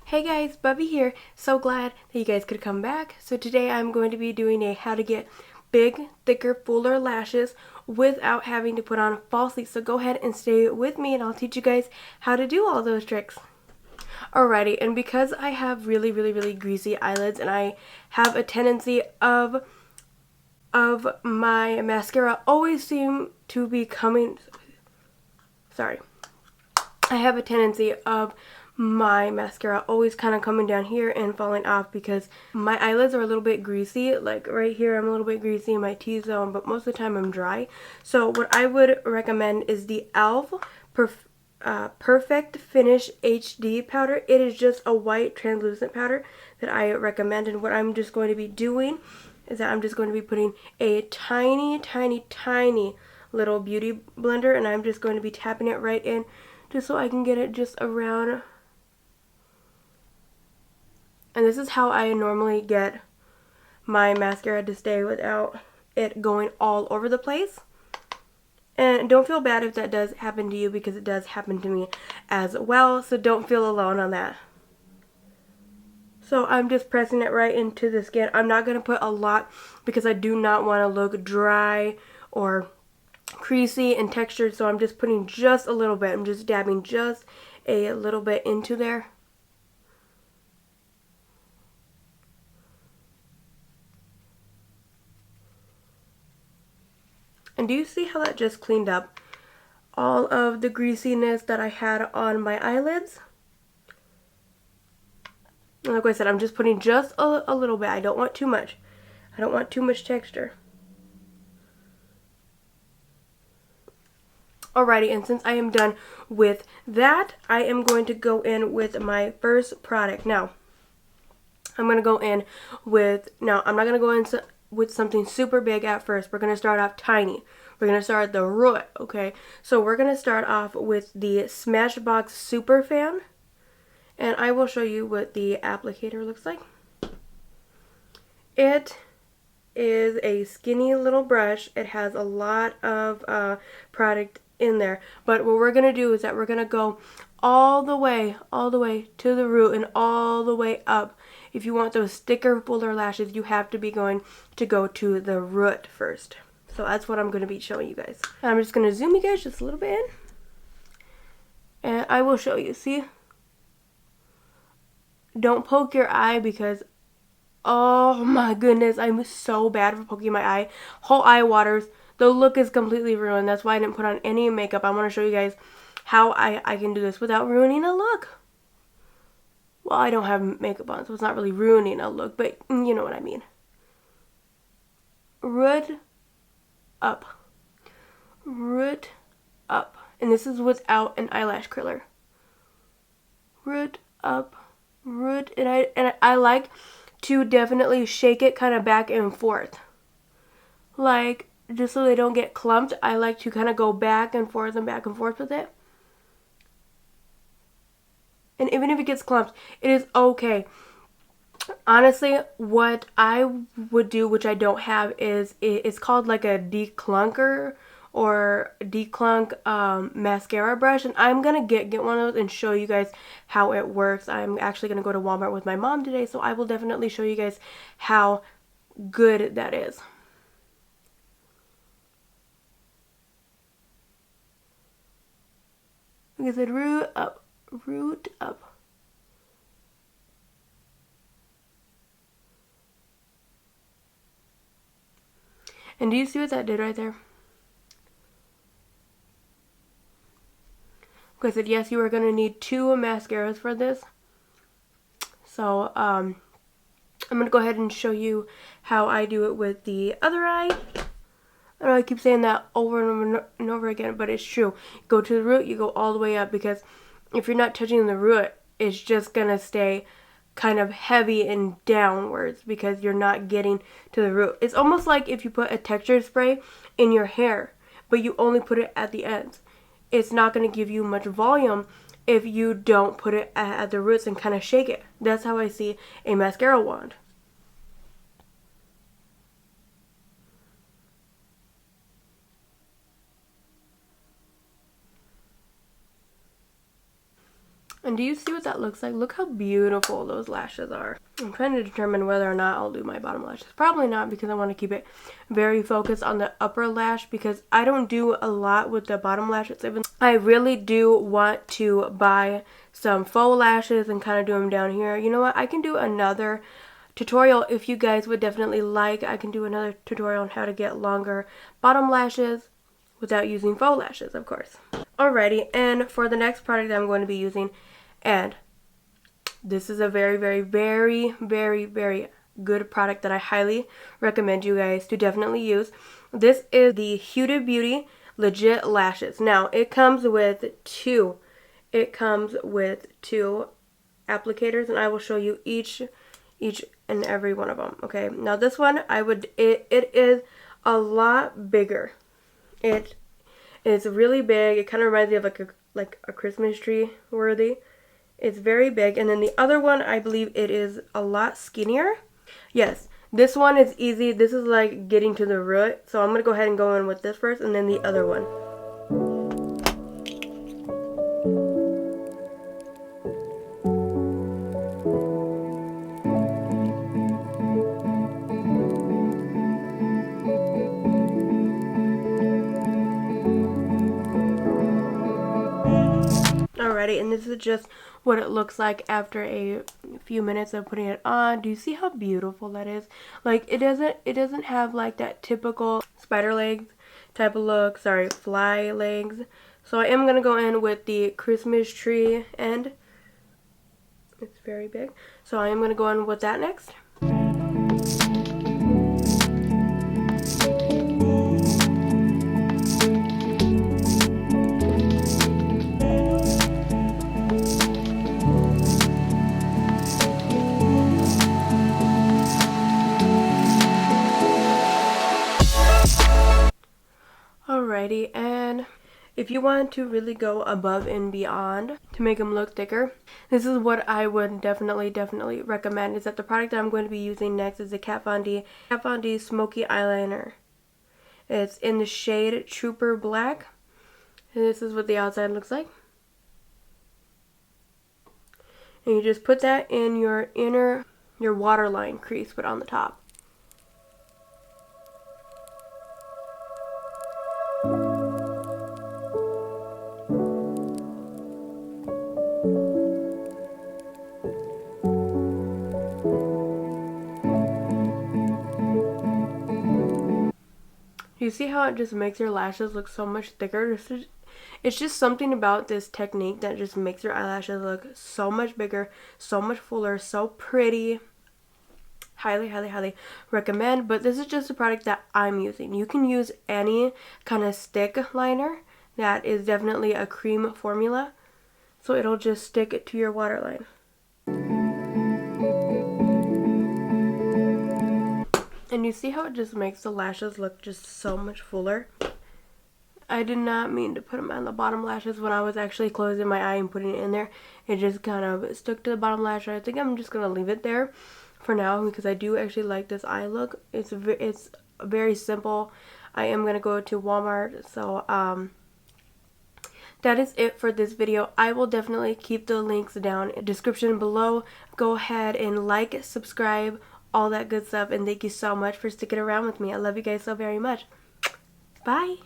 Hey guys, Bubby here. So glad that you guys could come back. So today I'm going to be doing a how to get big, thicker, fuller lashes without having to put on falsies. So go ahead and stay with me and I'll teach you guys how to do all those tricks. Alrighty, and because I have really greasy eyelids and I have a tendency of my mascara always seem to be coming, sorry. I have a tendency of my mascara always kind of coming down here and falling off because my eyelids are a little bit greasy. Like right here I'm a little bit greasy in my T-zone, but most of the time I'm dry. So what I would recommend is the e.l.f. Perfect Finish HD powder. It is just a white translucent powder that I recommend, and what I'm just going to be doing is that I'm just going to be putting a tiny little beauty blender, and I'm just going to be tapping it right in just so I can get it just around. And this is how I normally get my mascara to stay without it going all over the place. And don't feel bad if that does happen to you, because it does happen to me as well, so don't feel alone on that. So I'm just pressing it right into the skin. I'm not going to put a lot because I do not want to look dry or creasy and textured, so I'm just putting just a little bit. I'm just dabbing just a little bit into there. And do you see how that just cleaned up all of the greasiness that I had on my eyelids? And like I said, I'm just putting just a little bit. I don't want too much. I don't want too much texture. Alrighty, and since I am done with that, I am going to go in with my first product. Now, I'm going to go in with, I'm not going to go in with something super big at first. We're going to start off tiny. We're going to start at the root, okay? So we're going to start off with the Smashbox Super Fan. And I will show you what the applicator looks like. It is a skinny little brush. It has a lot of product in there. But what we're going to do is that we're going to go all the way to the root and all the way up. If you want those thicker, fuller lashes, you have to be going to go to the root first. So that's what I'm going to be showing you guys. And I'm just going to zoom you guys just a little bit in. And I will show you. See? Don't poke your eye because, oh my goodness, I'm so bad for poking my eye. Whole eye waters. The look is completely ruined. That's why I didn't put on any makeup. I want to show you guys how I can do this without ruining a look. Well, I don't have makeup on, so it's not really ruining a look, but you know what I mean. Root up. Root up. And this is without an eyelash curler. Root up. Root. And I like to definitely shake it kind of back and forth. Like, just so they don't get clumped, I like to kind of go back and forth with it. And even if it gets clumped, it is okay. Honestly, what I would do, which I don't have, is it's called like a declunker or declunk mascara brush, and I'm gonna get one of those and show you guys how it works. I'm actually gonna go to Walmart with my mom today, so I will definitely show you guys how good that is. Like I said, root up, root up. And do you see what that did right there? Like I said, yes, you are going to need 2 mascaras for this. So, I'm going to go ahead and show you how I do it with the other eye. I know I keep saying that over and over again, but it's true. Go to the root, you go all the way up, because if you're not touching the root, it's just going to stay kind of heavy and downwards because you're not getting to the root. It's almost like if you put a texture spray in your hair, but you only put it at the ends. It's not going to give you much volume if you don't put it at the roots and kind of shake it. That's how I see a mascara wand. And do you see what that looks like? Look how beautiful those lashes are. I'm trying to determine whether or not I'll do my bottom lashes. Probably not, because I want to keep it very focused on the upper lash, because I don't do a lot with the bottom lashes. I really do want to buy some faux lashes and kind of do them down here. You know what? I can do another tutorial if you guys would definitely like. I can do another tutorial on how to get longer bottom lashes without using faux lashes, of course. Alrighty, and for the next product I'm going to be using, and this is a very, very, very, very, very good product that I highly recommend you guys to definitely use. This is the Huda Beauty Legit Lashes. Now, it comes with two. It comes with two applicators, and I will show you each and every one of them. Okay, now this one, it is a lot bigger. It is really big. It kind of reminds me of like a Christmas tree worthy. It's very big. And then the other one, I believe it is a lot skinnier. Yes, this one is easy. This is like getting to the root. So I'm going to go ahead and go in with this first, and then the other one. Alrighty, and this is just what it looks like after a few minutes of putting it on. Do you see how beautiful that is? Like, it doesn't have like that typical spider legs type of look. Sorry, fly legs. So I am gonna go in with the Christmas tree end. It's very big. So I am gonna go in with that next. Alrighty, and if you want to really go above and beyond to make them look thicker, this is what I would definitely recommend. Is that the product that I'm going to be using next is the Kat Von D Smoky Eyeliner. It's in the shade Trooper Black, and this is what the outside looks like. And you just put that in your waterline crease, but on the top. You see how it just makes your lashes look so much thicker? It's just something about this technique that just makes your eyelashes look so much bigger, so much fuller, so pretty. Highly recommend. But this is just a product that I'm using. You can use any kind of stick liner that is definitely a cream formula, so it'll just stick it to your waterline. And you see how it just makes the lashes look just so much fuller? I did not mean to put them on the bottom lashes when I was actually closing my eye and putting it in there. It just kind of stuck to the bottom lash. I think I'm just going to leave it there for now because I do actually like this eye look. It's very simple. I am going to go to Walmart, so that is it for this video. I will definitely keep the links down in the description below. Go ahead and like, subscribe, all that good stuff, and thank you so much for sticking around with me. I love you guys so very much. Bye.